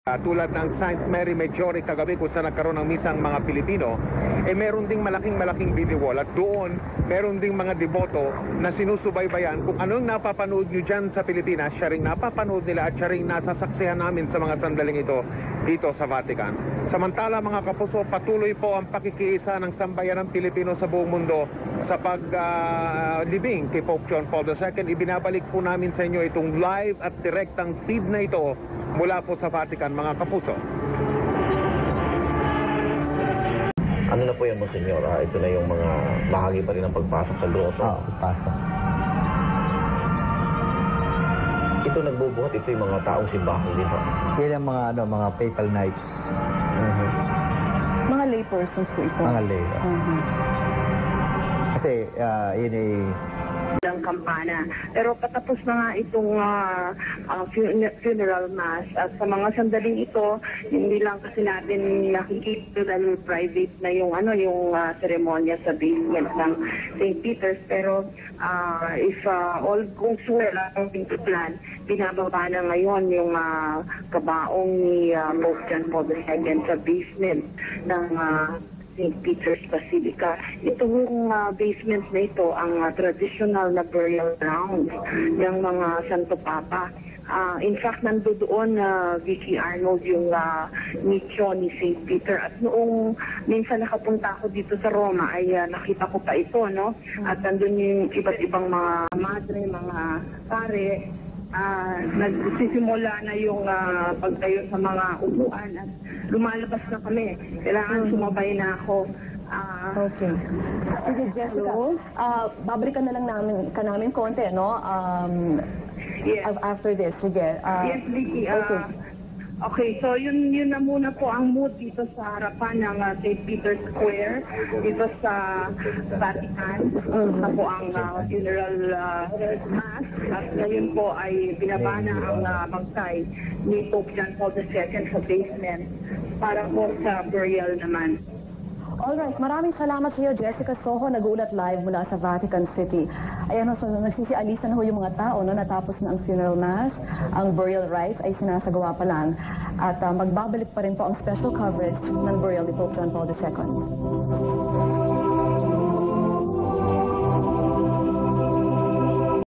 Tulad ng St. Mary Majore kagabi kung saan nagkaroon ng misang mga Pilipino, meron ding malaking video wall at doon meron ding mga deboto na sinusubaybayan kung anong napapanood nyo dyan sa Pilipinas, siya ring napapanood nila at siya ring nasasaksihan namin sa mga sandaling ito dito sa Vatican. Samantala mga kapuso, patuloy po ang pakikiisa ng sambayanang Pilipino sa buong mundo sa paglibing kay Pope John Paul II. Ibinabalik po namin sa inyo itong live at direktang feed na ito mula po sa Vatican, mga kapuso. Ano na po yan, Monsignor? Ito na yung mga bahagi pa rin ng pagpasok sa grotto. Pagpasok. Ito nagbubuhat, ito yung mga taong simbahan din po. Yan ang mga papal knights. Mga lay persons po ito. Mga lay. Kasi yun ay ng kampana. Pero patapos na nga itong funeral mass at sa mga sandaling ito, hindi lang kasi natin nakikita dahil private na yung seremonya sa basement ng St. Peter's, pero if all goes well ang plan, binababa na ngayon yung kabaong ni Pope John Paul II sa basement ng St. Peter's Basilica. Ito yung basement na ito, ang traditional na burial ground ng mga Santo Papa. In fact, nandoon Vicky Arnold yung nicho ni St. Peter. At noong minsan nakapunta ako dito sa Roma, ay nakita ko pa ito, no? At nandun yung iba't ibang mga madre, mga pare, nagsisimula na yung pagtayo sa mga upuan at lumalabas na kami. Kailangan sumabay na ako. Okay. Sige, Jessica. Babalikan na lang namin konti, no? Yes. After this, sige. Yes, Vicky. Okay. Okay, so yun na muna po ang mood dito sa harapan ng St. Peter's Square, dito sa Vatican. Na po ang funeral mass. At ngayon po ay binaba na ang bangkay ni Pope John Paul II sa basement para po sa burial naman. Alright, maraming salamat sa iyo, Jessica Soho, nag-uulat live mula sa Vatican City. Ayan, so nagsisialisan na ho yung mga tao, no, natapos na ang funeral mass, ang burial rites ay sinasagawa pa lang, at magbabalik pa rin po ang special coverage ng burial ni Pope John Paul II.